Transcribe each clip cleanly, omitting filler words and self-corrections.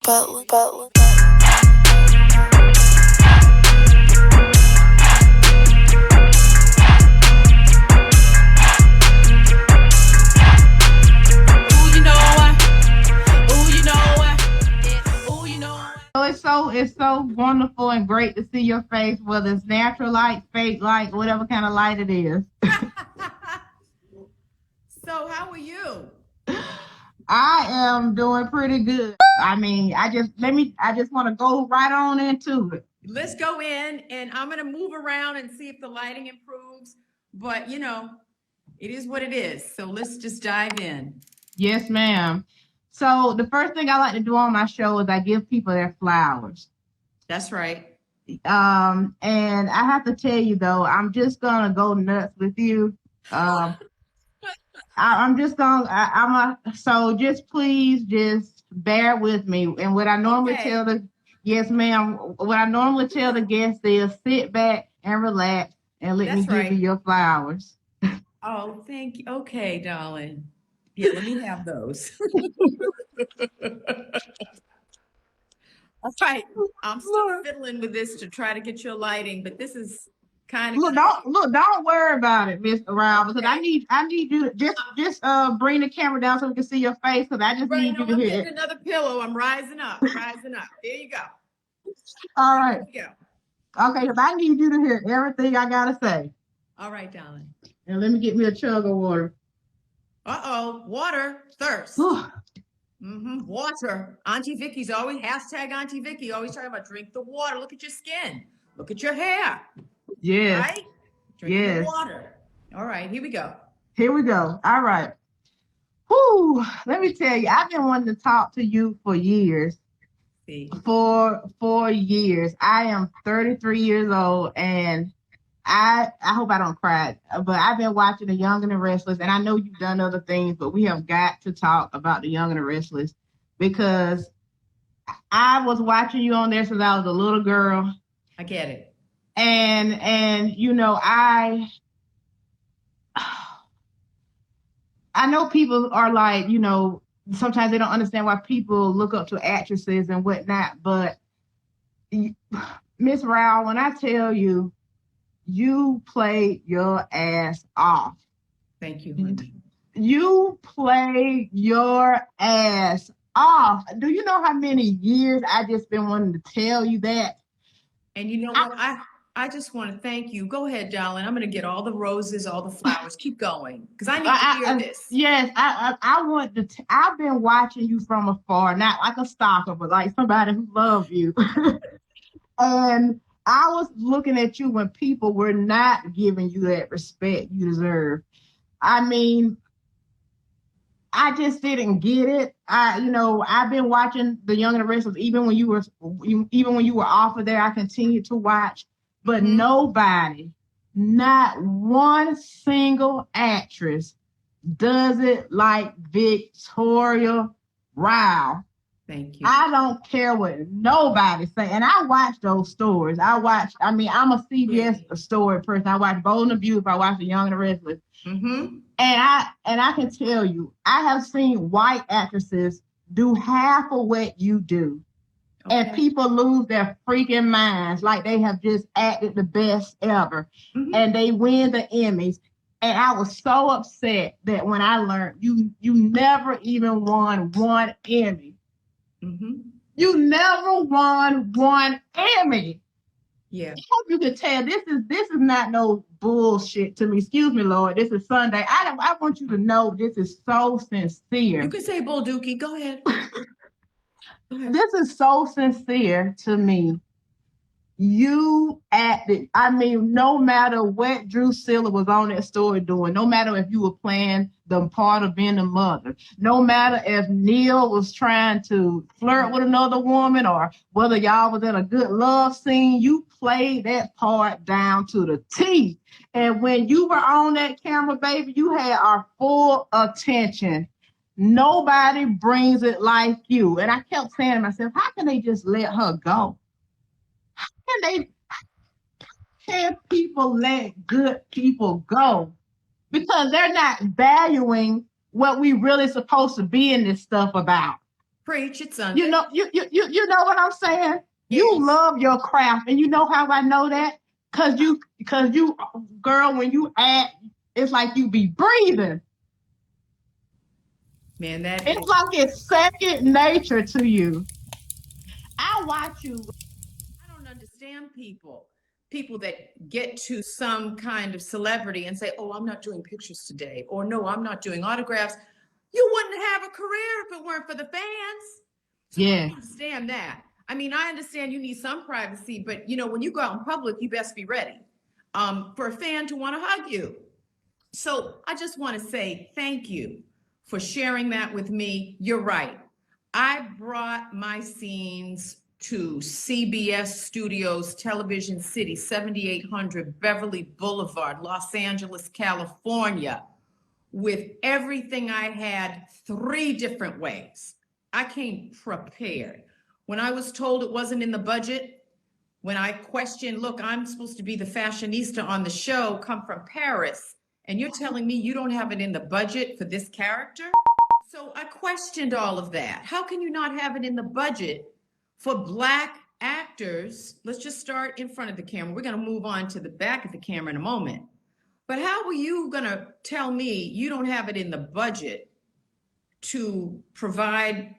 But It's so wonderful and great to see your face, whether it's natural light, fake light, whatever kind of light it is. So how are you? I am doing pretty good. I mean, I just want to go right on into it. Let's go in, and I'm going to move around and see if the lighting improves. But, it is what it is. So let's just dive in. Yes, ma'am. So the first thing I like to do on my show is I give people their flowers. That's right. And I have to tell you though, I'm just gonna go nuts with you. I'm just gonna. So just please, just bear with me. And what I normally tell the yes, ma'am. What I normally tell the guests is sit back and relax and let me give you your flowers. Oh, thank you. Okay, darling. Yeah, let me have those. All right. I'm still fiddling with this to try to get your lighting, but this is kind of don't worry about it, Mr. Rowell, because I need you to just bring the camera down so we can see your face, because I just need you to hear it. Another pillow. I'm rising up. There you go. All right. There you go. Okay, because I need you to hear everything I gotta say. All right, darling. And let me get me a chug of water. Water, thirst. Water. Auntie Vicky's always #Auntie Vicky, always talking about drink the water. Look at your skin. Look at your hair. Yes. Right? Drink the water. All right, here we go. All right. Whew. Let me tell you, I've been wanting to talk to you for years. For years. I am 33 years old, and I hope I don't cry, but I've been watching The Young and the Restless, and I know you've done other things, but we have got to talk about The Young and the Restless because I was watching you on there since I was a little girl. I get it. And I know people are like, sometimes they don't understand why people look up to actresses and whatnot, but Miss Rowell, when I tell you, you played your ass off. Thank you, honey. You played your ass off. Do you know how many years I just been wanting to tell you that? And you know what? I just want to thank you. Go ahead, darling. I'm going to get all the roses, all the flowers. Keep going, because I need to hear this. Yes, I want to. I've been watching you from afar, not like a stalker, but like somebody who loves you. And I was looking at you when people were not giving you that respect you deserve. I mean, I just didn't get it. I've been watching The Young and the Restless even when you were off of there. I continued to watch, but nobody, not one single actress, does it like Victoria Rowell. Thank you. I don't care what nobody say. And I watch those stories. I'm a CBS story person. I watch Bold and Beautiful. I watch The Young and the Restless. And I can tell you, I have seen white actresses do half of what you do. Okay. And people lose their freaking minds like they have just acted the best ever. And they win the Emmys. And I was so upset that when I learned you never even won one Emmy. You never won one Emmy. Yeah. I hope you can tell this is not no bullshit to me. Excuse me, Lord. This is Sunday. I want you to know this is so sincere. You can say Bull Dookie. Go ahead. This is so sincere to me. You acted, no matter what Drucilla was on that story doing, no matter if you were playing the part of being a mother, no matter if Neil was trying to flirt with another woman or whether y'all was in a good love scene, you played that part down to the T. And when you were on that camera, baby, you had our full attention. Nobody brings it like you. And I kept saying to myself, how can they just let her go? Can people let good people go? Because they're not valuing what we really supposed to be in this stuff about. Preach, it's Sunday. You know what I'm saying? Yes. You love your craft, and you know how I know that? Cause you, girl, when you act, it's like you be breathing. Man, it's like it's second nature to you. I watch you. I don't understand people that get to some kind of celebrity and say, oh, I'm not doing pictures today, or no, I'm not doing autographs. You wouldn't have a career if it weren't for the fans. So Yeah. I understand that. I mean, I understand you need some privacy, but you know, when you go out in public, you best be ready for a fan to want to hug you. So I just want to say thank you for sharing that with me. You're right. I brought my scenes to CBS Studios, Television City, 7800 Beverly Boulevard, Los Angeles, California, with everything I had 3 different ways. I came prepared. When I was told it wasn't in the budget, when I questioned, look, I'm supposed to be the fashionista on the show, come from Paris, and you're telling me you don't have it in the budget for this character? So I questioned all of that. How can you not have it in the budget for Black actors? Let's just start in front of the camera. We're going to move on to the back of the camera in a moment. But how are you going to tell me you don't have it in the budget to provide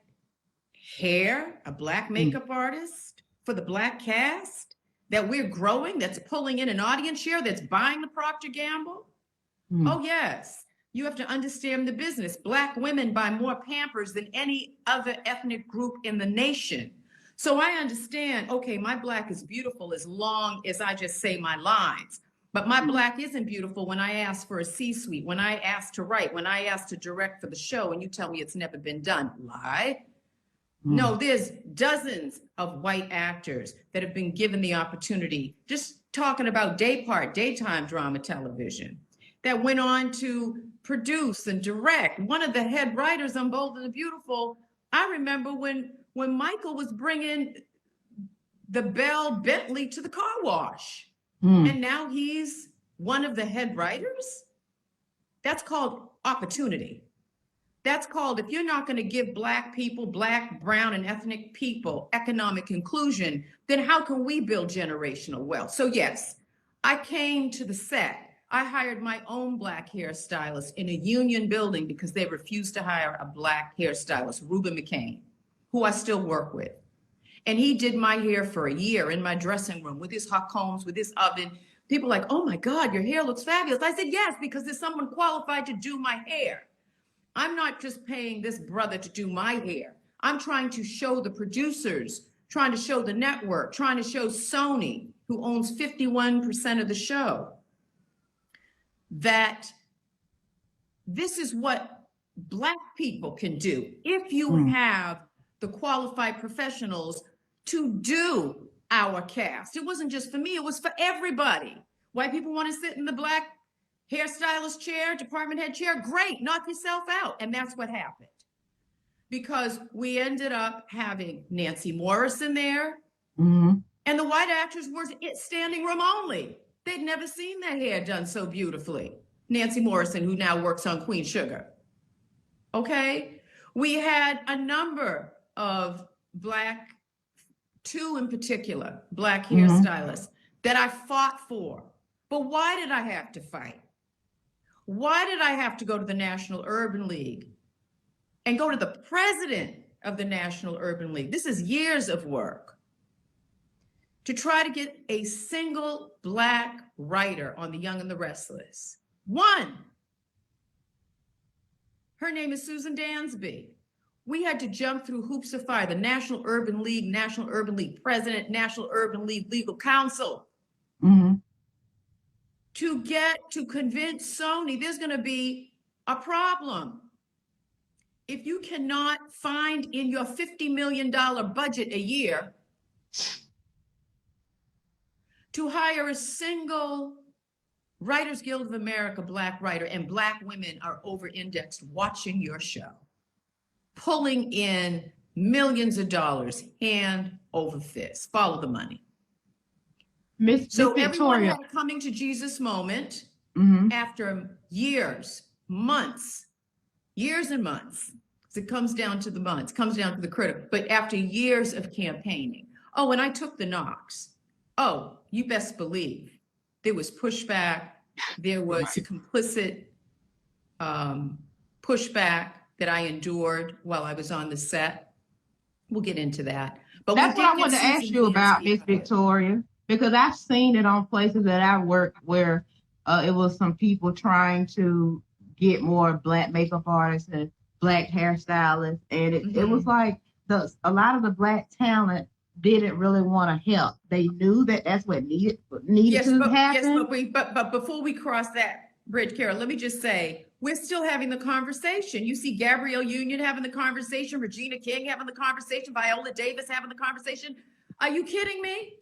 hair, a Black makeup artist for the Black cast that we're growing, that's pulling in an audience share, that's buying the Procter Gamble? Oh, yes. You have to understand the business. Black women buy more Pampers than any other ethnic group in the nation. So I understand, okay, my Black is beautiful as long as I just say my lines. But my Black isn't beautiful when I ask for a C-suite, when I ask to write, when I ask to direct for the show, and you tell me it's never been done. Lie. No, there's dozens of white actors that have been given the opportunity, just talking about daytime drama television, that went on to produce and direct. One of the head writers on Bold and the Beautiful, I remember when Michael was bringing the Bell Bentley to the car wash. And now he's one of the head writers. That's called opportunity. That's called, if you're not going to give Black people, Black, brown, and ethnic people economic inclusion, then how can we build generational wealth? So yes, I came to the set. I hired my own Black hairstylist in a union building because they refused to hire a Black hairstylist, Reuben McCain, who I still work with. And he did my hair for a year in my dressing room with his hot combs, with his oven. People are like, oh my God, your hair looks fabulous. I said, yes, because there's someone qualified to do my hair. I'm not just paying this brother to do my hair. I'm trying to show the producers, trying to show the network, trying to show Sony, who owns 51% of the show, that this is what Black people can do if you have the qualified professionals to do our cast. It wasn't just for me, it was for everybody. White people want to sit in the Black hairstylist chair, department head chair, great, knock yourself out. And that's what happened. Because we ended up having Nancy Morrison there, and the white actors were standing room only. They'd never seen their hair done so beautifully. Nancy Morrison, who now works on Queen Sugar. Okay? We had a number of Black, 2 in particular, Black hairstylists that I fought for. But why did I have to fight? Why did I have to go to the National Urban League and go to the president of the National Urban League? This is years of work to try to get a single Black writer on The Young and the Restless. One. Her name is Susan Dansby. We had to jump through hoops of fire, the National Urban League president, National Urban League legal counsel, to convince Sony there's going to be a problem. If you cannot find in your $50 million budget a year to hire a single Writers Guild of America Black writer, and Black women are over-indexed watching your show, pulling in millions of dollars hand over fist. Follow the money. So everyone had a coming to Jesus moment after years and months, It comes down to the months, comes down to the critic. But after years of campaigning, oh, and I took the knocks. Oh, you best believe there was pushback. There was complicit pushback that I endured while I was on the set. We'll get into that. But that's what I wanted to ask you about, Miss Victoria, because I've seen it on places that I worked where it was some people trying to get more Black makeup artists and Black hairstylists, and it was like a lot of the Black talent didn't really want to help. They knew that that's what needed to happen. Yes, but before we cross that bridge, Kara, let me just say, we're still having the conversation. You see Gabrielle Union having the conversation, Regina King having the conversation, Viola Davis having the conversation. Are you kidding me?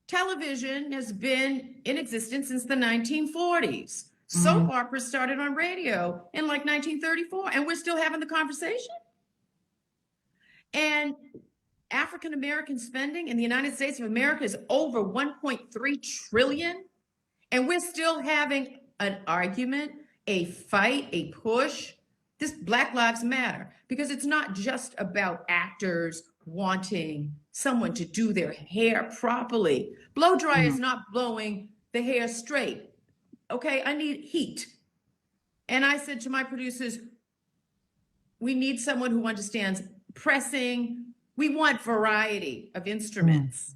Television has been in existence since the 1940s. Soap operas started on radio in like 1934, and we're still having the conversation. And African American spending in the United States of America is over 1.3 trillion. And we're still having an argument, a fight, a push. This Black Lives Matter, because it's not just about actors wanting someone to do their hair properly. Blow dry is not blowing the hair straight. Okay, I need heat. And I said to my producers, we need someone who understands pressing. We want variety of instruments.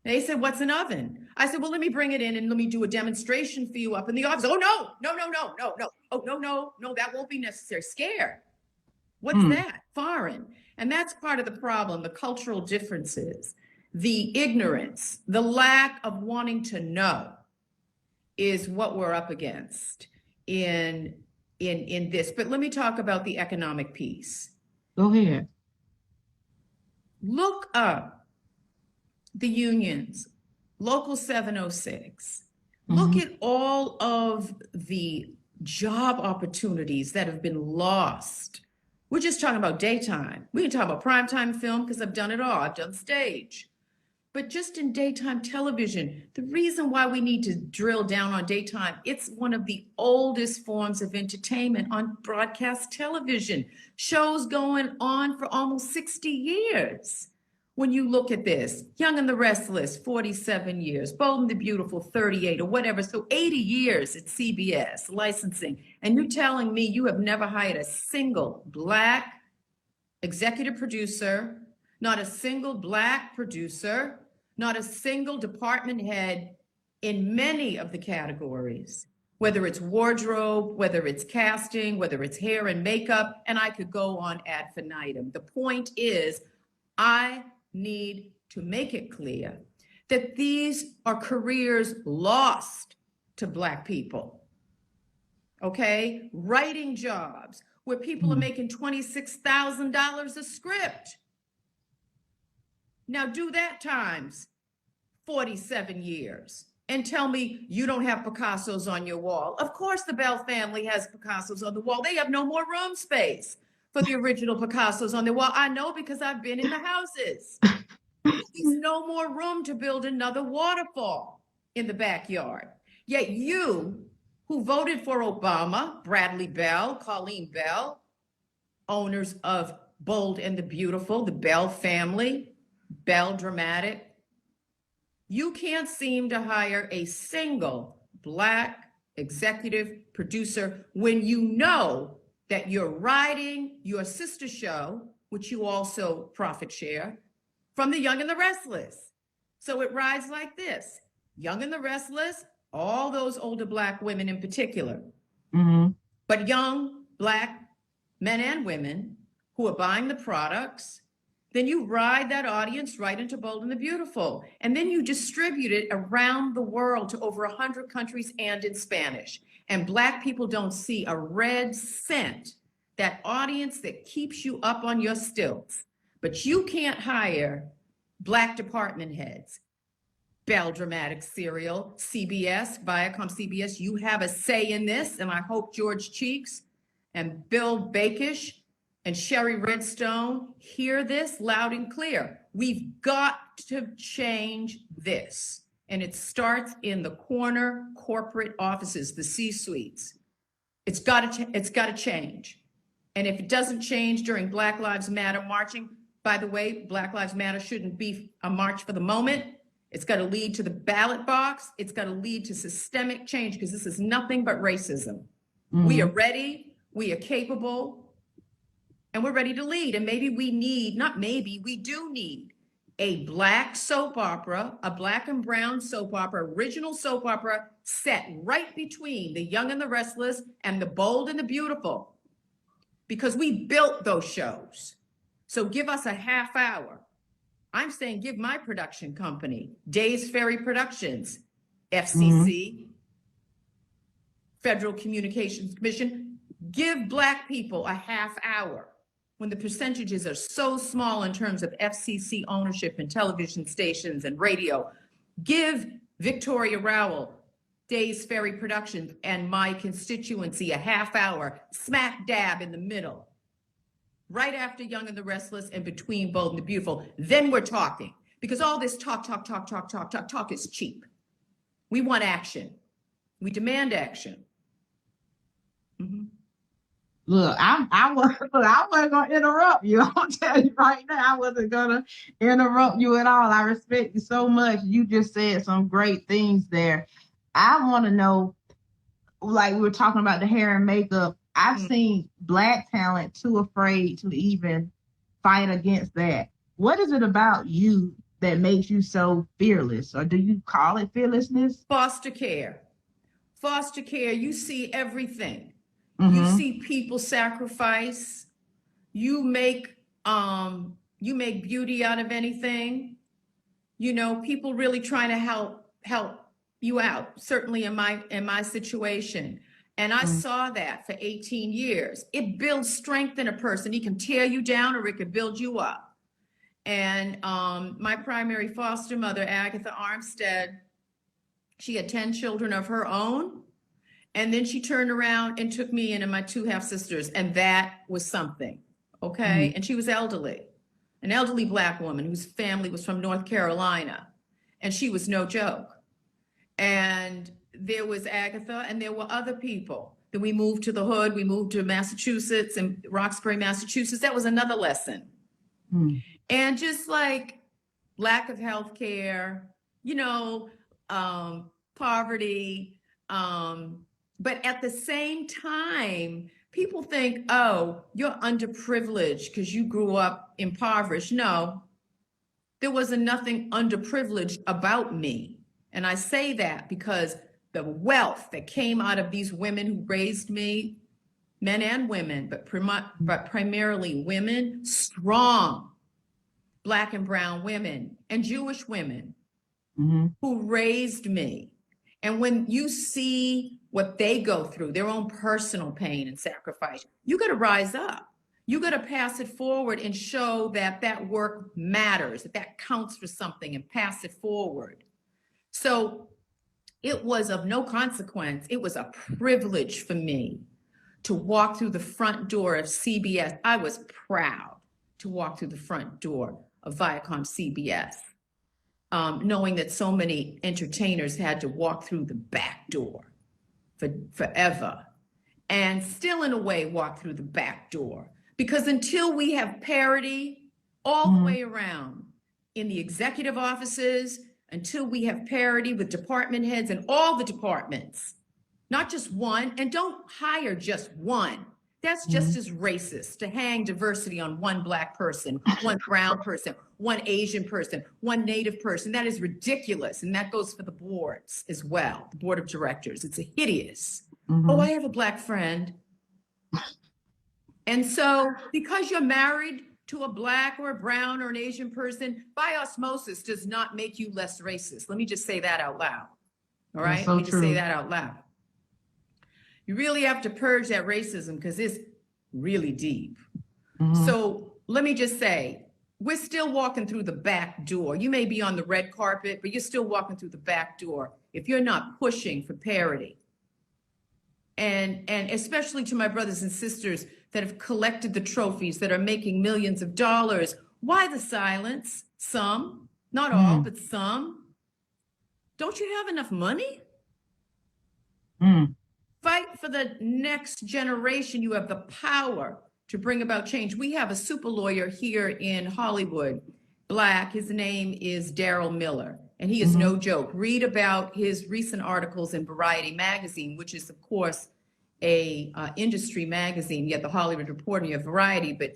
They said, what's an oven? I said, well, let me bring it in and let me do a demonstration for you up in the office. Oh, no. Oh, no, that won't be necessary. Scared. What's that? Foreign. And that's part of the problem, the cultural differences, the ignorance, the lack of wanting to know is what we're up against in this. But let me talk about the economic piece. Go ahead. Look up the unions, Local 706. Look at all of the job opportunities that have been lost. We're just talking about daytime. We can talk about primetime film because I've done it all. I've done stage. But just in daytime television, the reason why we need to drill down on daytime, it's one of the oldest forms of entertainment on broadcast television. Shows going on for almost 60 years. When you look at this, Young and the Restless, 47 years, Bold and the Beautiful, 38 or whatever. So 80 years at CBS licensing. And you're telling me you have never hired a single Black executive producer, not a single Black producer, not a single department head in many of the categories, whether it's wardrobe, whether it's casting, whether it's hair and makeup, and I could go on ad infinitum. The point is, I need to make it clear that these are careers lost to Black people, okay? Writing jobs where people are making $26,000 a script. Now do that times 47 years and tell me you don't have Picassos on your wall. Of course the Bell family has Picassos on the wall. They have no more room space for the original Picassos on the wall. I know because I've been in the houses. There's no more room to build another waterfall in the backyard. Yet you, who voted for Obama, Bradley Bell, Colleen Bell, owners of Bold and the Beautiful, the Bell family, Bell Dramatic, you can't seem to hire a single Black executive producer when you know that you're riding your sister show, which you also profit share, from the Young and the Restless. So it rides like this. Young and the Restless, all those older Black women in particular, but young Black men and women who are buying the products. Then you ride that audience right into Bold and the Beautiful. And then you distribute it around the world to over 100 countries and in Spanish. And Black people don't see a red cent, that audience that keeps you up on your stilts. But you can't hire Black department heads. Bell Dramatic Serial, CBS, Viacom CBS, you have a say in this. And I hope George Cheeks and Bill Bakish and Sherry Redstone hear this loud and clear. We've got to change this. And it starts in the corner corporate offices, the C-suites. It's got to change. And if it doesn't change during Black Lives Matter marching, by the way, Black Lives Matter shouldn't be a march for the moment. It's got to lead to the ballot box. It's got to lead to systemic change, because this is nothing but racism. We are ready, we are capable, and we're ready to lead. And maybe we need, not maybe, we do need a Black soap opera, a Black and brown soap opera, original soap opera set right between The Young and the Restless and The Bold and the Beautiful, because we built those shows. So give us a half hour. I'm saying give my production company, Days Ferry Productions, FCC, Federal Communications Commission, give Black people a half hour when the percentages are so small in terms of FCC ownership in television stations and radio. Give Victoria Rowell, Days Ferry Productions, and my constituency a half hour, smack dab in the middle, right after Young and the Restless and between Bold and the Beautiful. Then we're talking, because all this talk is cheap. We want action. We demand action. Look, I wasn't gonna interrupt you. I'll tell you right now, I wasn't gonna interrupt you at all. I respect you so much. You just said some great things there. I want to know, like we were talking about the hair and makeup. I've seen Black talent too afraid to even fight against that. What is it about you that makes you so fearless, or do you call it fearlessness? Foster care. Foster care, you see everything. You see people sacrifice. You make beauty out of anything. You know, people really trying to help you out. Certainly in my situation, and I saw that for 18 years. It builds strength in a person. He can tear you down, or it can build you up. And my primary foster mother, Agatha Armstead, she had 10 children of her own. And then she turned around and took me in and my two half sisters. And that was something, okay? And she was elderly, an elderly Black woman whose family was from North Carolina. And she was no joke. And there was Agatha, and there were other people. Then we moved to the hood. We moved to Massachusetts, and Roxbury, Massachusetts. That was another lesson. And just like lack of health care, you know, poverty, but at the same time, people think, oh, you're underprivileged because you grew up impoverished. No, there wasn't nothing underprivileged about me. And I say that because the wealth that came out of these women who raised me, men and women, but primarily women, strong Black and brown women and Jewish women who raised me. And when you see what they go through, their own personal pain and sacrifice, you got to rise up. You got to pass it forward and show that that work matters, that that counts for something, and pass it forward. So it was of no consequence. It was a privilege for me to walk through the front door of CBS. I was proud to walk through the front door of Viacom CBS. Knowing that so many entertainers had to walk through the back door for forever, and still in a way walk through the back door. Because until we have parity all the way around in the executive offices, until we have parity with department heads in all the departments, not just one, and don't hire just one. That's just as racist to hang diversity on one Black person, one brown person, one Asian person, one Native person. That is ridiculous. And that goes for the boards as well, the board of directors. It's hideous. Oh, I have a Black friend. And so because you're married to a Black or a brown or an Asian person, by osmosis does not make you less racist. Let me just say that out loud. All right? So Let me just say that out loud. You really have to purge that racism because it's really deep. So let me just say, we're still walking through the back door. You may be on the red carpet, but you're still walking through the back door if you're not pushing for parity. And especially to my brothers and sisters that have collected the trophies, that are making millions of dollars. Why the silence? Some, not all, but some. Don't you have enough money? Fight for the next generation. You have the power to bring about change. We have a super lawyer here in Hollywood, Black. His name is Daryl Miller, and he is no joke. Read about his recent articles in Variety magazine, which is, of course, a industry magazine. You have the Hollywood Reporter, you have Variety, but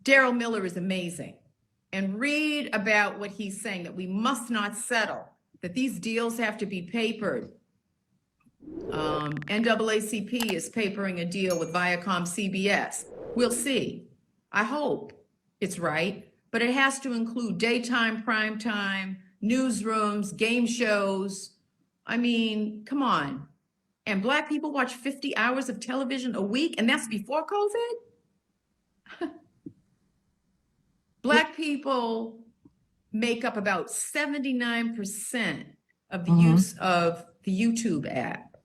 Daryl Miller is amazing. And read about what he's saying, that we must not settle, that these deals have to be papered. NAACP is papering a deal with Viacom CBS. We'll see. I hope it's right, but it has to include daytime, primetime, newsrooms, game shows. I mean, come on. And Black people watch 50 hours of television a week, and that's before COVID? Black people make up about 79% of the use of the YouTube app.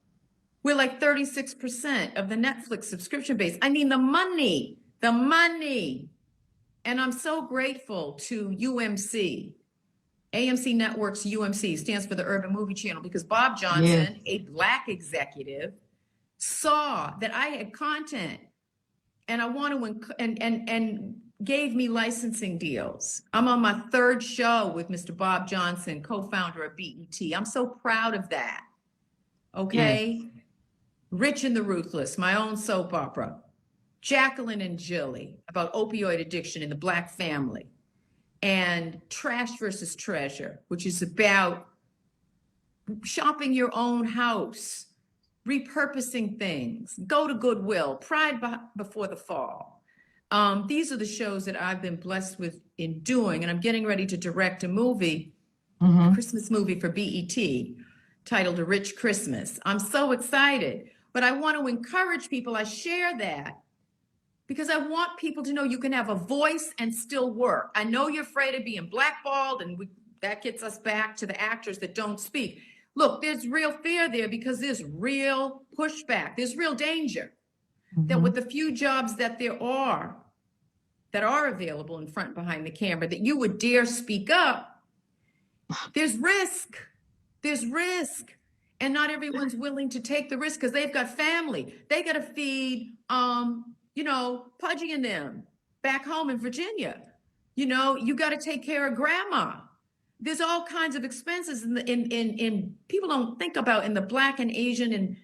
We're like 36% of the Netflix subscription base. I mean, the money. And I'm so grateful to UMC. AMC Networks UMC stands for the Urban Movie Channel, because Bob Johnson, a Black executive, saw that I had content, and I want to and gave me licensing deals. I'm on my third show with Mr. Bob Johnson, co-founder of BET. I'm so proud of that. Okay. Yes. Rich and the Ruthless, my own soap opera. Jacqueline and Jilly, about opioid addiction in the Black family. And Trash versus Treasure, which is about shopping your own house, repurposing things, go to Goodwill, Pride Before the Fall. These are the shows that I've been blessed with in doing, and I'm getting ready to direct a movie, a Christmas movie for BET, titled A Rich Christmas. I'm so excited, but I want to encourage people. I share that because I want people to know you can have a voice and still work. I know you're afraid of being blackballed, and that gets us back to the actors that don't speak. Look, there's real fear there because there's real pushback. There's real danger that with the few jobs that there are available in front and behind the camera, that you would dare speak up. There's risk. And not everyone's willing to take the risk because they've got family. They got to feed, Pudgy and them back home in Virginia. You got to take care of grandma. There's all kinds of expenses in people don't think about in the Black and Asian and,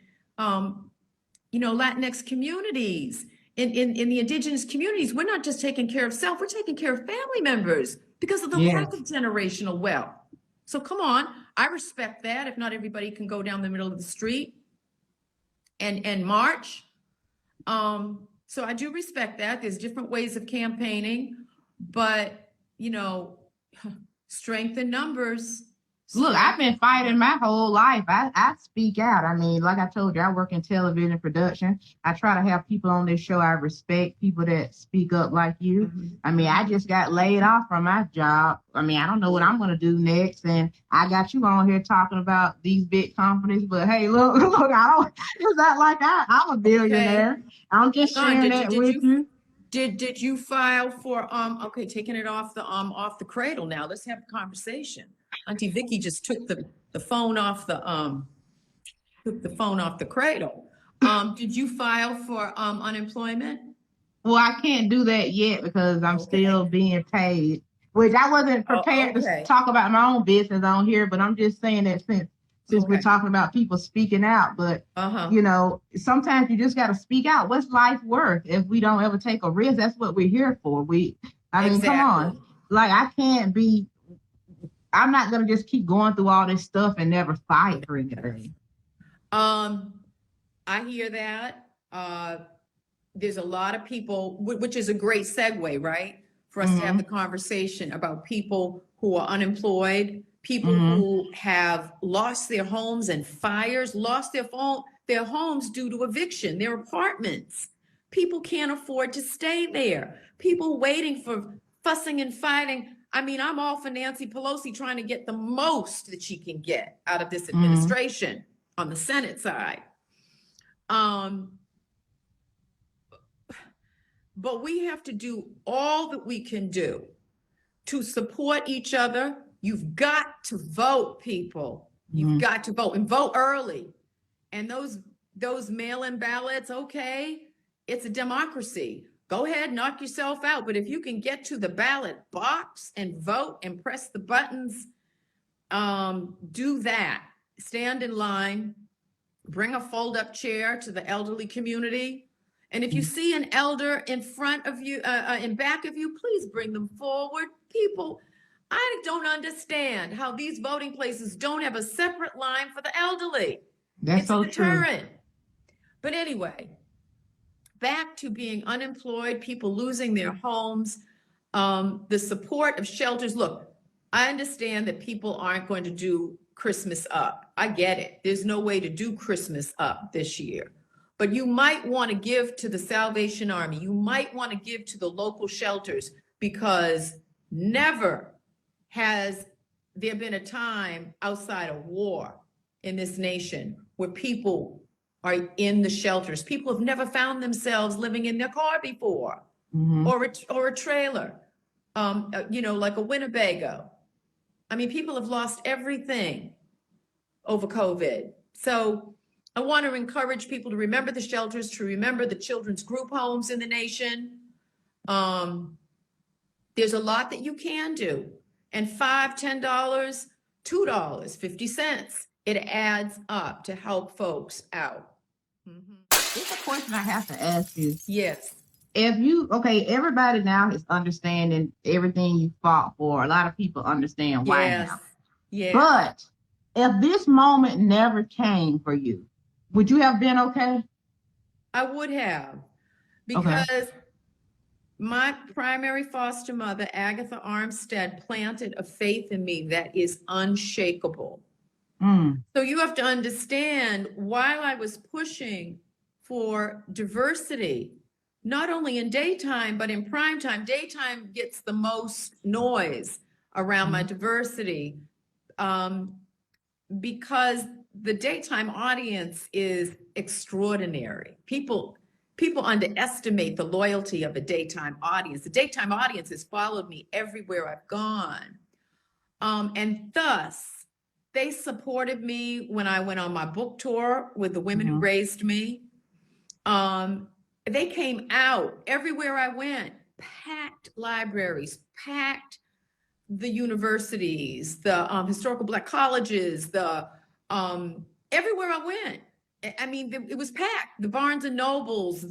Latinx communities, in the indigenous communities. We're not just taking care of self, we're taking care of family members because of the lack of generational wealth. So come on, I respect that. If not everybody can go down the middle of the street and march. So I do respect that. There's different ways of campaigning, but strength in numbers. Look, I've been fighting my whole life. I speak out. I mean, like I told you, I work in television production. I try to have people on this show I respect, people that speak up like you. I mean, I just got laid off from my job. I mean, I don't know what I'm going to do next. And I got you on here talking about these big companies. But hey, look, it's not like I'm a billionaire. Okay. I'm just sharing that with you. Did you file for taking it off the cradle now? Let's have a conversation. Auntie Vicky just took the phone off the cradle. Did you file for unemployment? Well, I can't do that yet because I'm still being paid, which I wasn't prepared to talk about my own business on here, but I'm just saying that since we're talking about people speaking out, but sometimes you just got to speak out. What's life worth if we don't ever take a risk? That's what we're here for. Come on. Like, I'm not going to just keep going through all this stuff and never fight for anything. I hear that. There's a lot of people, which is a great segue, right? For us to have the conversation about people who are unemployed, people who have lost their homes and fires, lost their homes due to eviction, their apartments. People can't afford to stay there. People waiting for fussing and fighting. I mean, I'm all for Nancy Pelosi trying to get the most that she can get out of this administration on the Senate side. But we have to do all that we can do to support each other. You've got to vote, people. You've got to vote, and vote early. And those mail-in ballots, okay, it's a democracy. go ahead, knock yourself out. But if you can get to the ballot box and vote and press the buttons, do that. Stand in line, bring a fold-up chair to the elderly community. And if you see an elder in front of you, in back of you, please bring them forward. People, I don't understand how these voting places don't have a separate line for the elderly. That's so a deterrent. true. But anyway, back to being unemployed, people losing their homes, the support of shelters. Look, I understand that people aren't going to do Christmas up. I get it. There's no way to do Christmas up this year. But you might want to give to the Salvation Army. You might want to give to the local shelters, because never has there been a time outside of war in this nation where people are in the shelters. People have never found themselves living in their car before, or a trailer, like a Winnebago. I mean, people have lost everything over COVID. So I want to encourage people to remember the shelters, to remember the children's group homes in the nation. There's a lot that you can do. And $5, $10, $2, 50 cents, it adds up to help folks out. It's a question I have to ask you. Yes. Everybody now is understanding everything you fought for. A lot of people understand why now. Yeah. But if this moment never came for you, would you have been okay? I would have, because my primary foster mother, Agatha Armstead, planted a faith in me that is unshakable. So you have to understand, while I was pushing for diversity, not only in daytime, but in prime time. Daytime gets the most noise around my diversity, because the daytime audience is extraordinary. People underestimate the loyalty of a daytime audience. The daytime audience has followed me everywhere I've gone. And thus, they supported me when I went on my book tour with the women who raised me. They came out everywhere I went, packed libraries, packed the universities, the historical Black colleges, everywhere I went. I mean, it was packed. The Barnes and Nobles,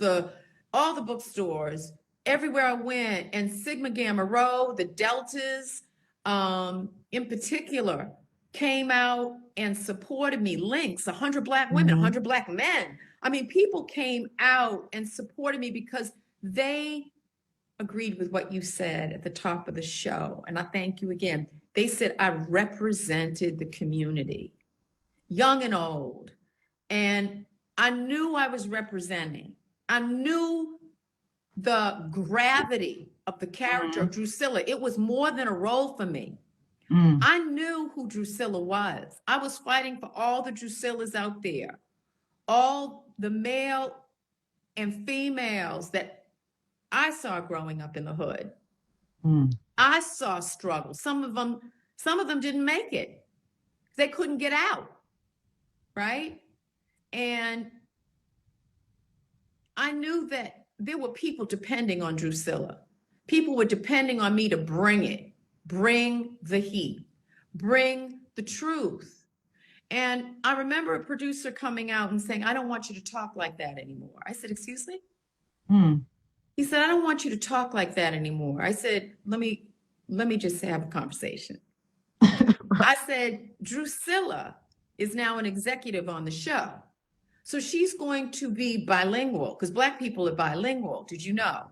all the bookstores, everywhere I went. And Sigma Gamma Rho, the Deltas, in particular, came out and supported me. Links, 100 Black women, 100 Black men. I mean, people came out and supported me because they agreed with what you said at the top of the show. And I thank you again. They said I represented the community, young and old. And I knew I was representing. I knew the gravity of the character of Drucilla. It was more than a role for me. I knew who Drucilla was. I was fighting for all the Drucillas out there, all the male and females that I saw growing up in the hood. I saw struggle. Some of them didn't make it. They couldn't get out, right? And I knew that there were people depending on Drucilla. People were depending on me to bring the heat, bring the truth. And I remember a producer coming out and saying, I don't want you to talk like that anymore. I said, excuse me? He said, I don't want you to talk like that anymore. I said, let me just have a conversation. I said, Drucilla is now an executive on the show. So she's going to be bilingual, because Black people are bilingual. Did you know?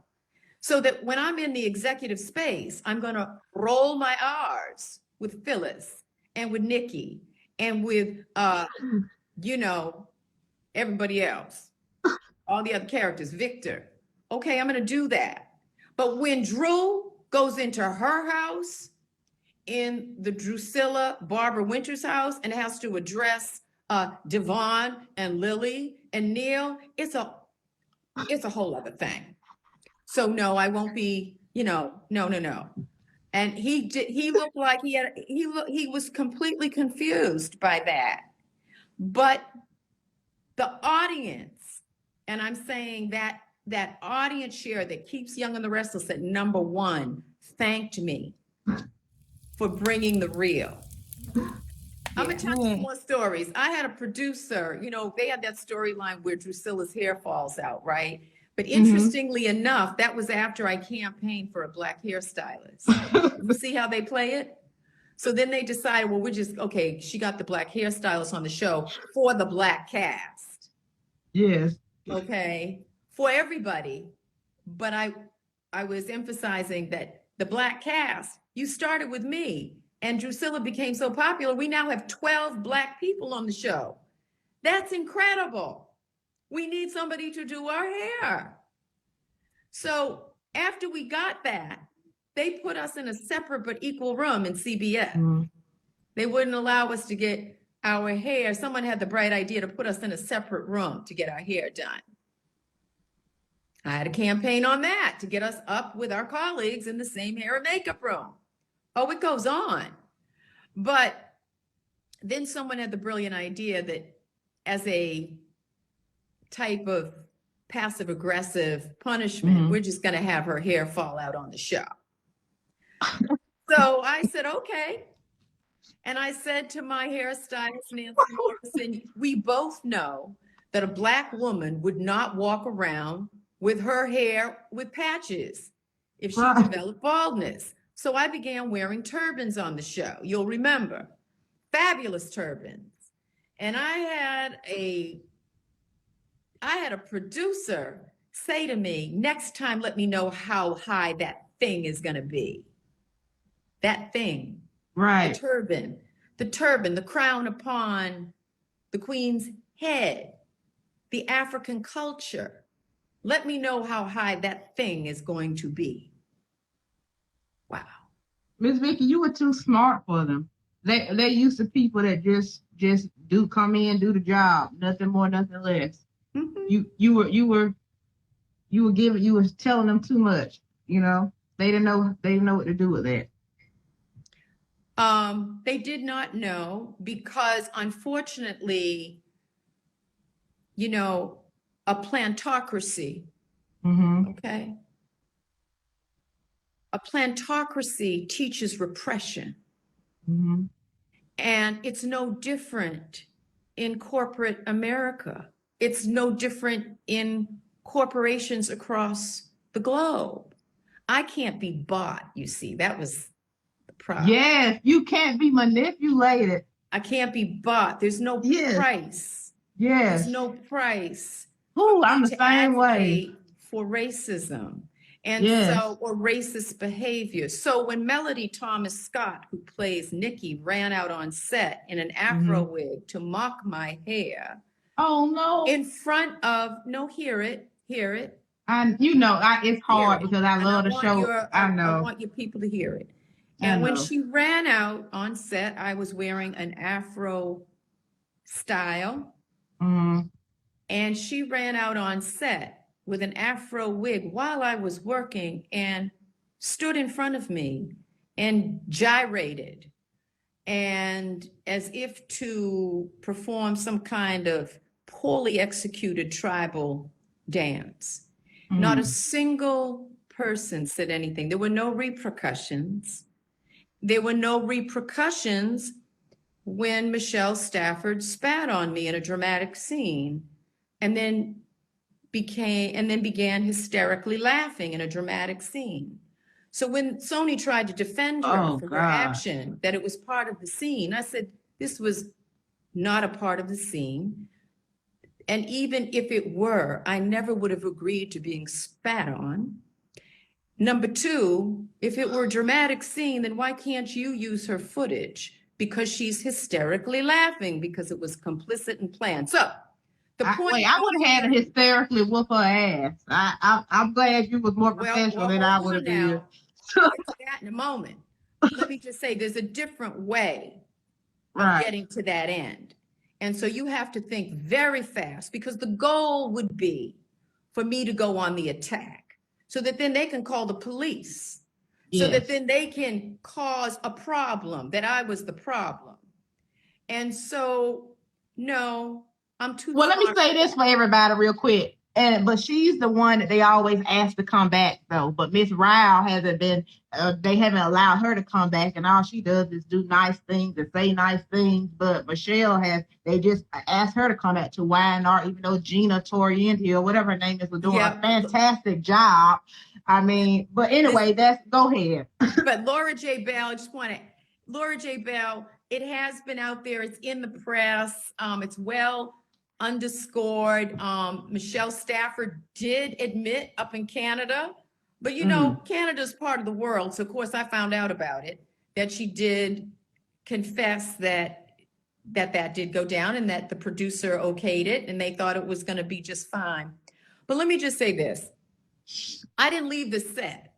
So that when I'm in the executive space, I'm going to roll my R's with Phyllis and with Nikki and with, everybody else, all the other characters, Victor. Okay, I'm going to do that. But when Drew goes into her house, in the Drucilla Barbara Winters house, and has to address Devon and Lily and Neil, it's a whole other thing. So no, I won't be, no. And he looked like he was completely confused by that. But the audience, and I'm saying that that audience share that keeps Young and the Restless at number one thanked me for bringing the real. I'm gonna tell you some more stories. I had a producer, you know, they had that storyline where Drucilla's hair falls out, right? But interestingly enough, that was after I campaigned for a Black hairstylist. You see how they play it? So then they decided, well, we're just, okay, she got the Black hairstylist on the show for the Black cast. Yes. Okay, for everybody. But I was emphasizing that the Black cast, you started with me. And Drucilla became so popular, we now have 12 Black people on the show. That's incredible. We need somebody to do our hair. So after we got that, they put us in a separate but equal room in CBS. They wouldn't allow us to get our hair. Someone had the bright idea to put us in a separate room to get our hair done. I had a campaign on that to get us up with our colleagues in the same hair and makeup room. Oh, it goes on. But then someone had the brilliant idea that as a type of passive aggressive punishment, we're just going to have her hair fall out on the show. So I said, okay. And I said to my hairstylist, Nancy Morrison, we both know that a Black woman would not walk around with her hair with patches if she developed baldness. So I began wearing turbans on the show. You'll remember, fabulous turbans. And I had a producer say to me, next time, let me know how high that thing is going to be. That thing, right? The turban, the crown upon the queen's head, the African culture. Let me know how high that thing is going to be. Wow. Miss Vicky, you were too smart for them. They used to people that just do come in, do the job, nothing more, nothing less. You were telling them too much. You know, they didn't know what to do with that. They did not know because, unfortunately, you know, a plantocracy. Okay. A plantocracy teaches repression. And it's no different in corporate America. It's no different in corporations across the globe. I can't be bought, you see. That was the problem. Yes, you can't be manipulated. I can't be bought. There's no price. Yes. There's no price. Oh, I'm the same way. For racism. And so, or racist behavior. So when Melody Thomas Scott, who plays Nikki, ran out on set in an Afro wig to mock my hair. Oh no. In front of, hear it. It's hard because I love the show. I want your people to hear it. And when she ran out on set, I was wearing an Afro style. And she ran out on set with an Afro wig while I was working and stood in front of me and gyrated and as if to perform some kind of poorly executed tribal dance. Not a single person said anything. There were no repercussions. There were no repercussions when Michelle Stafford spat on me in a dramatic scene and then began hysterically laughing in a dramatic scene. So when Sony tried to defend her for her action, that it was part of the scene, I said, this was not a part of the scene. And even if it were, I never would have agreed to being spat on. Number two, if it were a dramatic scene, then why can't you use her footage? Because she's hysterically laughing because it was complicit and planned. So I would have had to hysterically whoop her ass. I'm glad you was more professional than I would have been. We'll get to that in a moment. Let me just say there's a different way of getting to that end. And so you have to think very fast because the goal would be for me to go on the attack so that then they can call the police, so that then they can cause a problem, that I was the problem. And so, no, I'm too. Well, let me say this for everybody real quick. but she's the one that they always ask to come back though. But Miss Rowell hasn't been. They haven't allowed her to come back, and all she does is do nice things and say nice things. But Michelle has. They just asked her to come back to Y&R, even though Gina Torienti or whatever her name is was doing a fantastic job. I mean, but anyway, go ahead. But Laura J. Bell, Laura J. Bell, it has been out there. It's in the press. It's well underscored. Michelle Stafford did admit up in Canada, but you know, Canada's part of the world. So of course I found out about it, that she did confess that did go down and that the producer okayed it and they thought it was going to be just fine. But let me just say this. I didn't leave the set,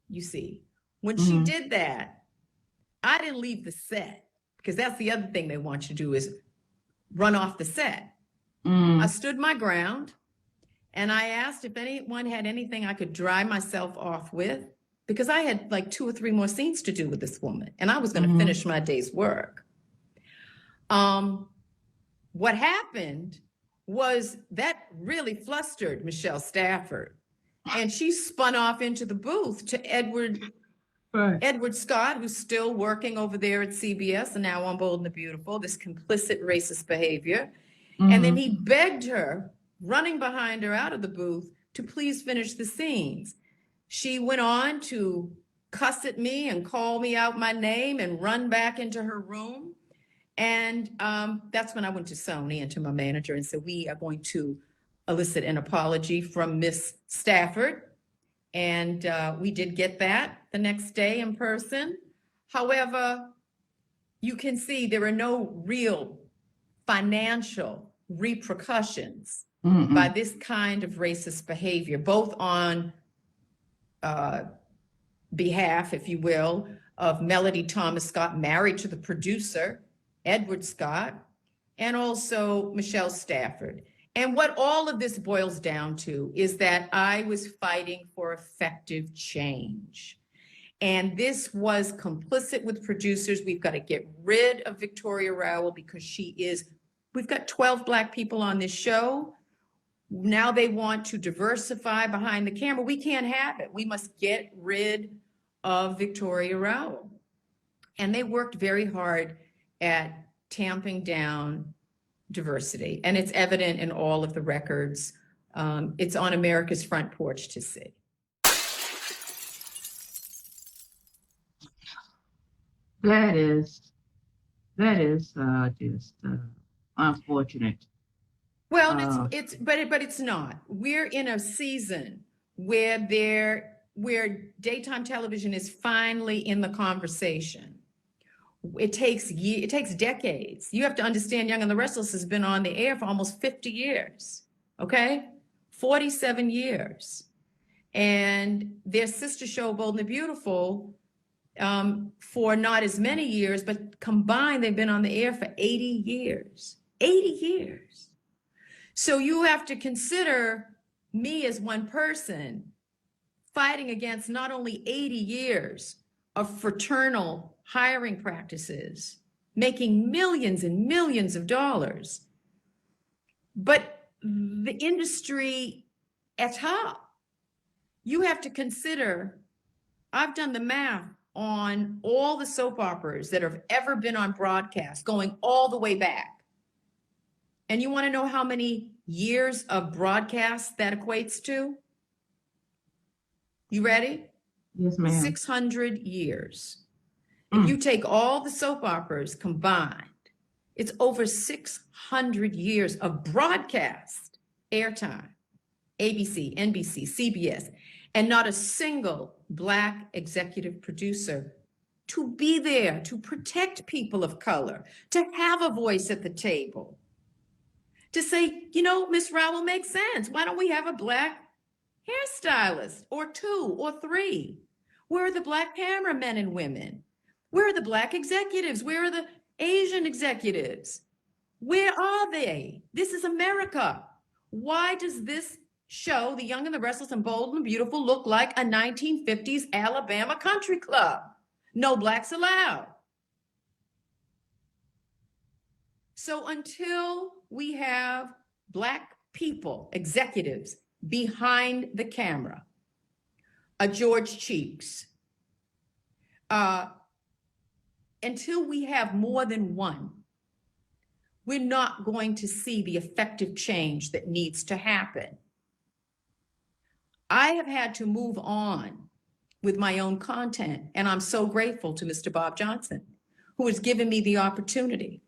you see. When she did that, I didn't leave the set, because that's the other thing they want you to do is run off the set. I stood my ground and I asked if anyone had anything I could dry myself off with, because I had like 2 or 3 more scenes to do with this woman and I was going to finish my day's work. What happened was that really flustered Michelle Stafford, and she spun off into the booth to Edward Scott, who's still working over there at CBS and now on Bold and the Beautiful, this complicit racist behavior. And then he begged her, running behind her out of the booth, to please finish the scenes. She went on to cuss at me and call me out my name and run back into her room. And that's when I went to Sony and to my manager and said, we are going to elicit an apology from Miss Stafford. And we did get that the next day in person. However, you can see there are no real financial repercussions by this kind of racist behavior, both on behalf, if you will, of Melody Thomas Scott, married to the producer, Edward Scott, and also Michelle Stafford. And what all of this boils down to is that I was fighting for effective change. And this was complicit with producers. We've got to get rid of Victoria Rowell because we've got 12 Black people on this show. Now they want to diversify behind the camera. We can't have it. We must get rid of Victoria Rowell. And they worked very hard at tamping down diversity. And it's evident in all of the records. It's on America's front porch to see. That is just unfortunate. Well, but it's not. We're in a season where daytime television is finally in the conversation. It takes decades. You have to understand, Young and the Restless has been on the air for almost 50 years, okay? 47 years. And their sister show, Bold and the Beautiful, for not as many years, but combined, they've been on the air for 80 years. 80 years. So you have to consider me as one person fighting against not only 80 years of fraternal hiring practices, making millions and millions of dollars, but the industry at top. You have to consider, I've done the math on all the soap operas that have ever been on broadcast, going all the way back. And you want to know how many years of broadcast that equates to? You ready? Yes, ma'am. 600 years. If you take all the soap operas combined, it's over 600 years of broadcast airtime, ABC, NBC, CBS, and not a single Black executive producer to be there to protect people of color, to have a voice at the table, to say, you know, Miss Rowell makes sense. Why don't we have a Black hairstylist or 2 or 3? Where are the Black cameramen and women? Where are the Black executives? Where are the Asian executives? Where are they? This is America. Why does this show, The Young and the Restless and Bold and Beautiful, look like a 1950s Alabama country club? No Blacks allowed. So until we have Black people, executives behind the camera, a George Cheeks, until we have more than one, we're not going to see the effective change that needs to happen. I have had to move on with my own content, and I'm so grateful to Mr. Bob Johnson, who has given me the opportunity.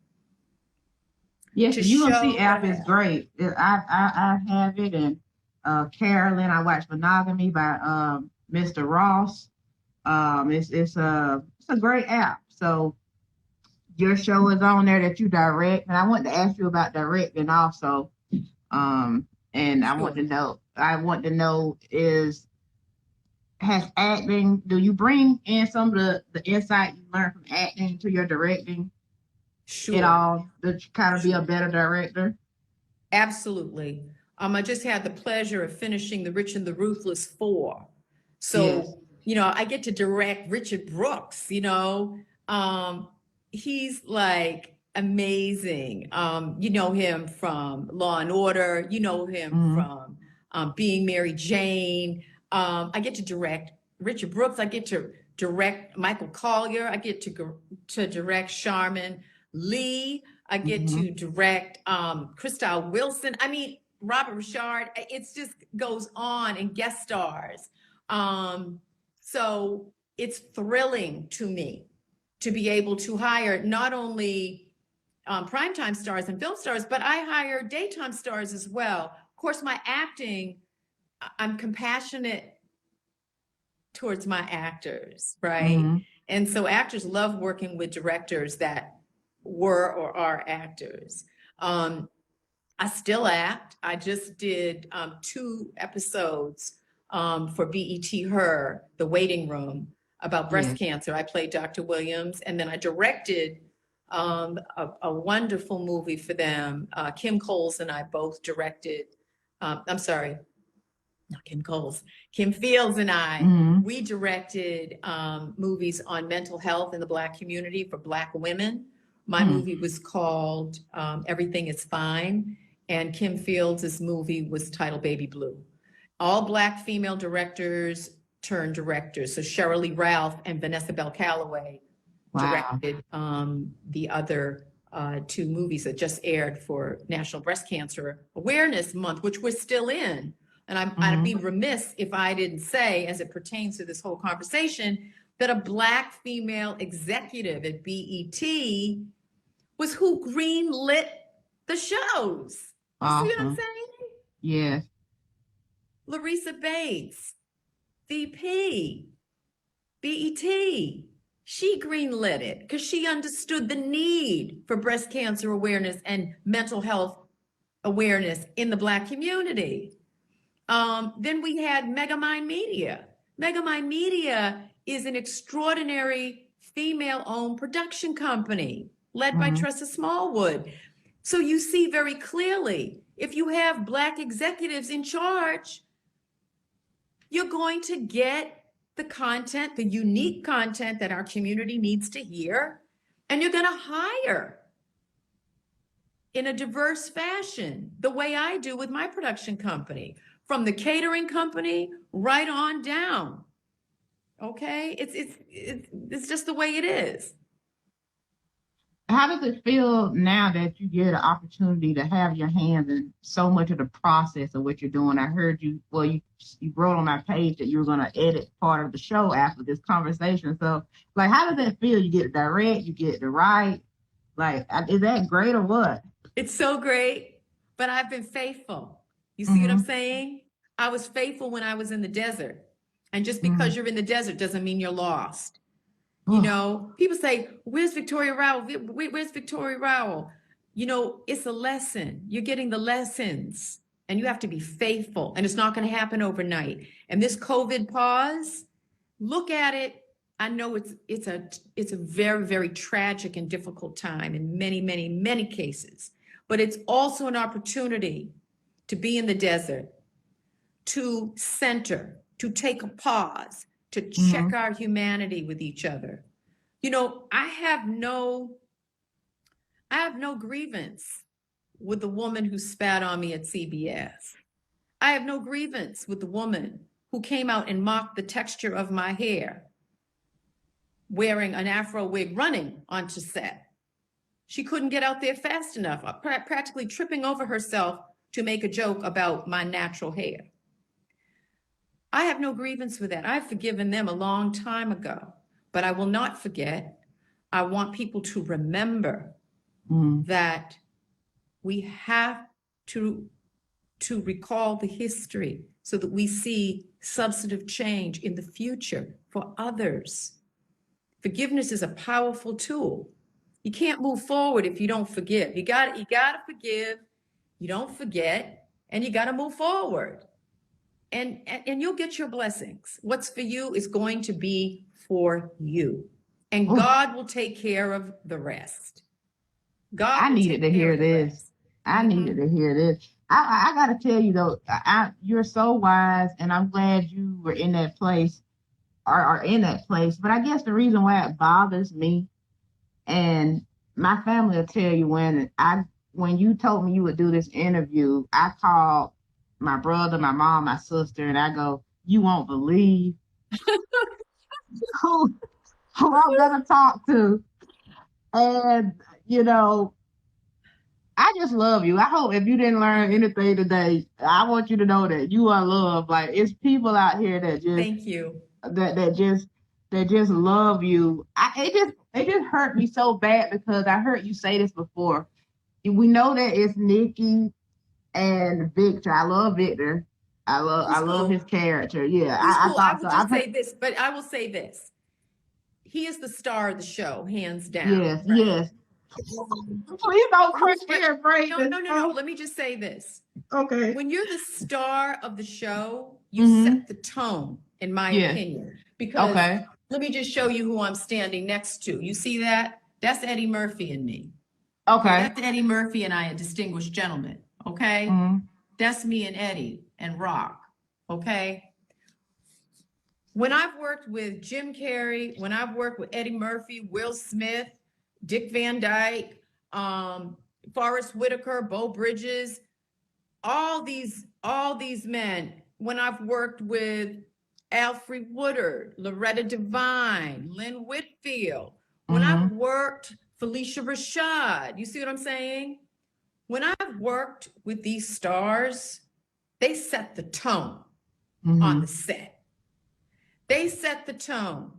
Yes, to you gonna show see app is that. great. I have it, and Carolyn, I watched Monogamy by Mr. Ross. It's a great app. So your show is on there that you direct, and I wanted to ask you about directing also. And I want to know has acting, do you bring in some of the insight you learned from acting to your directing at all to kind of be a better director? Absolutely. I just had the pleasure of finishing The Rich and the Ruthless 4. So, Yes. you know, I get to direct Richard Brooks, you know. He's like amazing. You know him from Law and Order, you know him from Being Mary Jane. I get to direct Richard Brooks. I get to direct Michael Collier. I get to direct Charmin Lee. I get to direct Christopher Wilson. I mean, Robert Richard. It's just goes on, and guest stars. So it's thrilling to me to be able to hire not only primetime stars and film stars, but I hire daytime stars as well. Of course, my acting, I'm compassionate towards my actors, right? And so actors love working with directors that were or are actors. I still act. I just did 2 episodes for BET Her, The Waiting Room, about breast cancer. I played Dr. Williams, and then I directed a wonderful movie for them. Kim Coles and I both directed, I'm sorry, not Kim Coles, Kim Fields and I, we directed movies on mental health in the Black community for Black women. My movie was called Everything is Fine, and Kim Fields' movie was titled Baby Blue. All Black female directors turned directors. So Shirley Ralph and Vanessa Bell Calloway directed the other 2 movies that just aired for National Breast Cancer Awareness Month, which we're still in. And I'd be remiss if I didn't say, as it pertains to this whole conversation, that a Black female executive at BET was who greenlit the shows. You see what I'm saying? Yes. Larissa Bates, VP, BET. She greenlit it because she understood the need for breast cancer awareness and mental health awareness in the Black community. Then we had Megamind Media. Megamind Media is an extraordinary female-owned production company led by Tressa Smallwood. So you see very clearly, if you have Black executives in charge, you're going to get the content, the unique content that our community needs to hear, and you're going to hire in a diverse fashion, the way I do with my production company, from the catering company right on down. Okay, it's just the way it is. How does it feel now that you get an opportunity to have your hands in so much of the process of what you're doing? I heard you wrote on my page that you were going to edit part of the show after this conversation. So, like, how does that feel? You get to direct, you get to write. Like, is that great or what? It's so great, but I've been faithful. You see what I'm saying? I was faithful when I was in the desert. And just because you're in the desert doesn't mean you're lost. You know, people say, where's Victoria Rowell? Where's Victoria Rowell? You know, it's a lesson. You're getting the lessons, and you have to be faithful, and it's not going to happen overnight. And this COVID pause, look at it. I know it's a very, very tragic and difficult time in many, many, many cases, but it's also an opportunity to be in the desert, to center, to take a pause, to check our humanity with each other. You know, I have no grievance with the woman who spat on me at CBS. I have no grievance with the woman who came out and mocked the texture of my hair, wearing an Afro wig running onto set. She couldn't get out there fast enough, practically tripping over herself to make a joke about my natural hair. I have no grievance with that. I've forgiven them a long time ago, but I will not forget. I want people to remember that we have to recall the history so that we see substantive change in the future for others. Forgiveness is a powerful tool. You can't move forward if you don't forgive. You got to forgive, you don't forget, and you got to move forward. And you'll get your blessings. What's for you is going to be for you. And God will take care of the rest. I needed to hear this. I needed to hear this. I got to tell you, though, you're so wise, and I'm glad you were in that place or are in that place. But I guess the reason why it bothers me, and my family will tell you, when you told me you would do this interview, I called my brother, my mom, my sister, and I go, you won't believe who I'm going to talk to. And, I just love you. I hope if you didn't learn anything today, I want you to know that you are loved. Like, it's people out here that just thank you. That just love you. It just hurt me so bad because I heard you say this before. We know that it's Nikki and Victor. I love Victor. I love his character. Yeah, I thought so. I will say this. He is the star of the show, hands down. Yes, right? Yes. Please don't crush your No. Let me just say this. Okay. When you're the star of the show, you set the tone, in my opinion. Because let me just show you who I'm standing next to. You see that? That's Eddie Murphy and me. Okay. That's Eddie Murphy and I, a distinguished gentleman. Okay. That's me and Eddie and Rock. Okay. When I've worked with Jim Carrey, when I've worked with Eddie Murphy, Will Smith, Dick Van Dyke, Forrest Whitaker, Beau Bridges, all these men, when I've worked with Alfre Woodard, Loretta Devine, Lynn Whitfield, when I've worked Felicia Rashad, you see what I'm saying? When I've worked with these stars, they set the tone on the set. They set the tone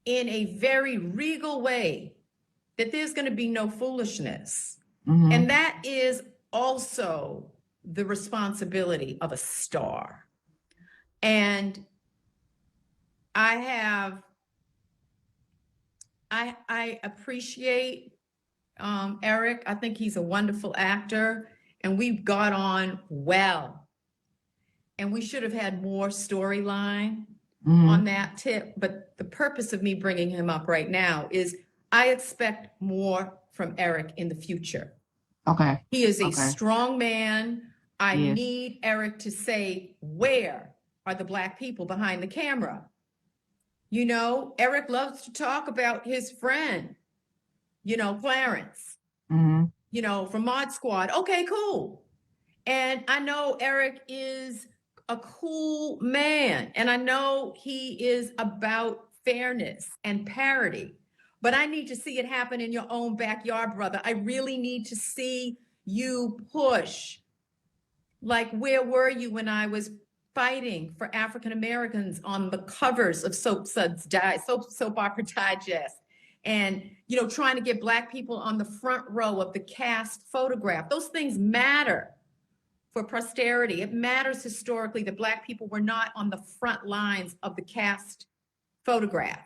in a very regal way that there's going to be no foolishness. And that is also the responsibility of a star. And I appreciate Eric. I think he's a wonderful actor, and we've got on well. And we should have had more storyline on that tip. But the purpose of me bringing him up right now is I expect more from Eric in the future. Okay. He is a strong man. I need Eric to say, where are the Black people behind the camera? Eric loves to talk about his friend, Clarence, from Mod Squad. Okay, cool. And I know Eric is a cool man, and I know he is about fairness and parity, but I need to see it happen in your own backyard, brother. I really need to see you push. Like, where were you when I was fighting for African Americans on the covers of Soap Opera Digest, and trying to get Black people on the front row of the cast photograph? Those things matter for posterity. It matters historically that Black people were not on the front lines of the cast photograph.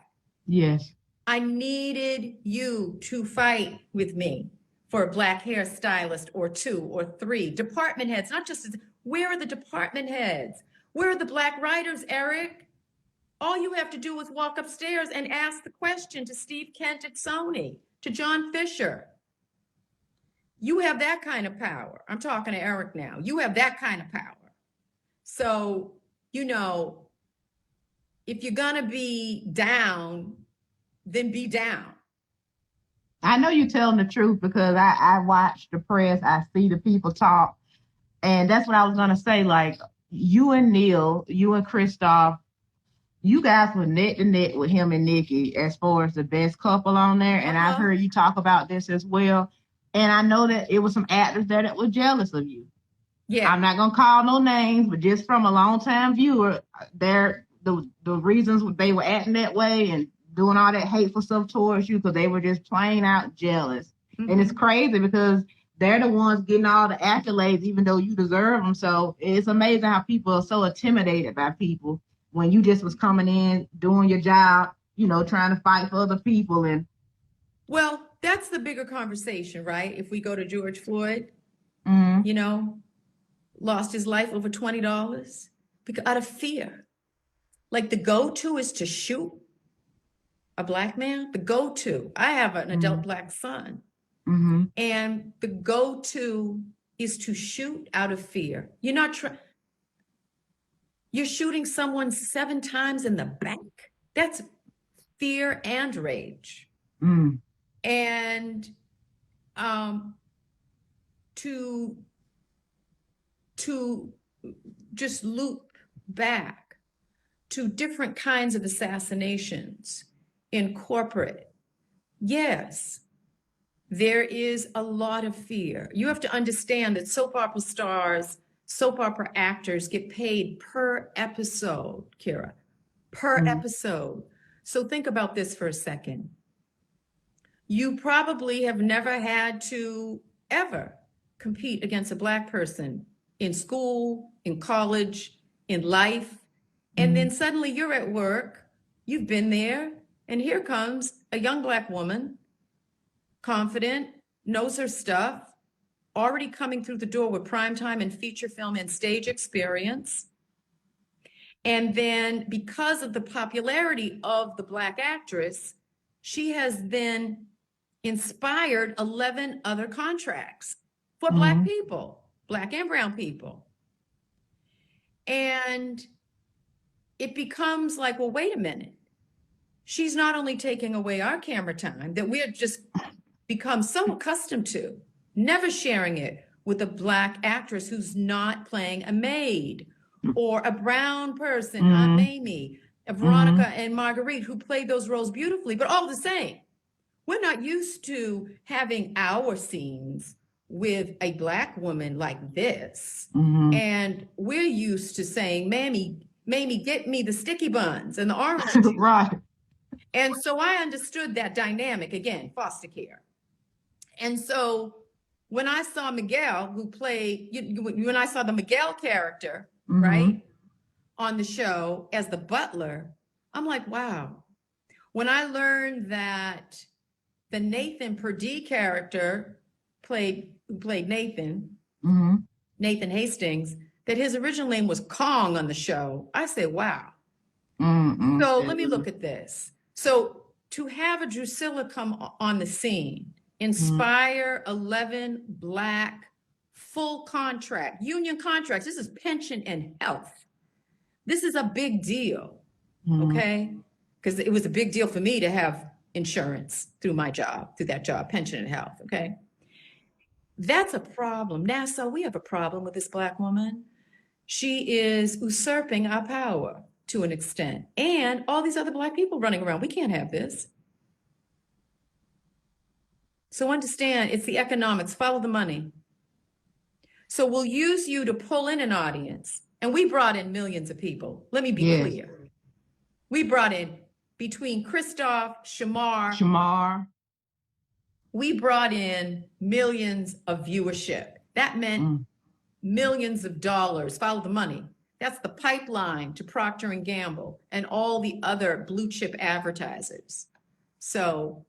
Yes. I needed you to fight with me for a Black hairstylist or 2 or 3. Department heads, not just, where are the department heads? Where are the Black writers, Eric? All you have to do is walk upstairs and ask the question to Steve Kent at Sony, to John Fisher. You have that kind of power. I'm talking to Eric now. You have that kind of power. So, if you're going to be down, then be down. I know you're telling the truth because I watch the press, I see the people talk, and that's what I was gonna say. Like you and Neil, you and Christoph, you guys were neck to neck with him and Nikki as far as the best couple on there. And I've heard you talk about this as well. And I know that it was some actors there that were jealous of you. Yeah. I'm not gonna call no names, but just from a long time viewer, the reasons they were acting that way and doing all that hateful stuff towards you because they were just plain out jealous. Mm-hmm. And it's crazy because they're the ones getting all the accolades, even though you deserve them. So it's amazing how people are so intimidated by people when you just was coming in, doing your job, trying to fight for other people. And well, that's the bigger conversation, right? If we go to George Floyd, lost his life over $20 because out of fear. Like the go-to is to shoot a Black man. The go-to. I have an adult Black son. Mm-hmm. And the go-to is to shoot out of fear. You're not you're shooting someone 7 times in the back. That's fear and rage. Mm. And to just loop back to different kinds of assassinations in corporate. Yes, there is a lot of fear. You have to understand that soap opera stars, soap opera actors get paid per episode, Kera, per episode. So think about this for a second. You probably have never had to ever compete against a Black person in school, in college, in life. And then suddenly you're at work, you've been there, and here comes a young Black woman, confident, knows her stuff, already coming through the door with primetime and feature film and stage experience. And then because of the popularity of the Black actress, she has then inspired 11 other contracts for Black people, Black and brown people. And it becomes like, well, wait a minute. She's not only taking away our camera time that we're just become so accustomed to, never sharing it with a Black actress who's not playing a maid or a brown person, Aunt Mamie, Veronica and Marguerite, who played those roles beautifully, but all the same. We're not used to having our scenes with a Black woman like this. And we're used to saying, Mamie, get me the sticky buns and the orange juice. Right. And so I understood that dynamic, again, foster care. And so when I saw Miguel, when I saw the Miguel character, right, on the show as the butler, I'm like, wow. When I learned that the Nathan Purdie character who played Nathan, Nathan Hastings, that his original name was Kong on the show, I said, wow. So let me look at this. So to have a Drucilla come on the scene, inspire 11 Black full contract, union contracts, this is pension and health. This is a big deal, okay? Because it was a big deal for me to have insurance through that job, pension and health, okay? That's a problem. NASA, we have a problem with this Black woman. She is usurping our power to an extent. And all these other Black people running around, we can't have this. So understand, it's the economics, follow the money. So we'll use you to pull in an audience. And we brought in millions of people. Let me be clear. We brought in, between Christoph, Shamar, we brought in millions of viewership. That meant millions of dollars, follow the money. That's the pipeline to Procter & Gamble and all the other blue chip advertisers. So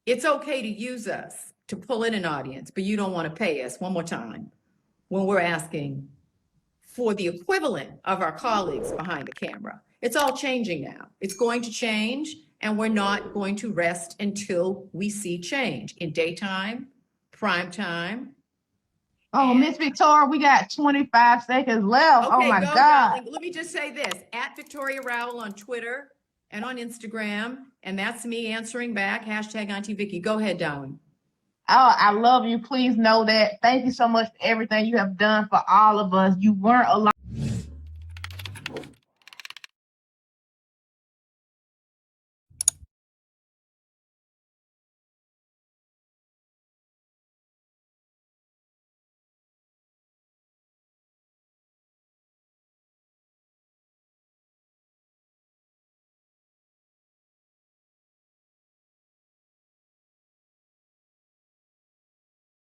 it's okay to use us to pull in an audience, but you don't want to pay us one more time when we're asking for the equivalent of our colleagues behind the camera. It's all changing now. It's going to change, and we're not going to rest until we see change in daytime, prime time. Oh, Miss Victoria, we got 25 seconds left. Okay, oh my go, God. Darling. Let me just say this, at Victoria Rowell on Twitter and on Instagram, And that's me answering back. Hashtag Auntie Vicky. Go ahead, darling. Oh, I love you. Please know that. Thank you so much for everything you have done for all of us. You weren't alone.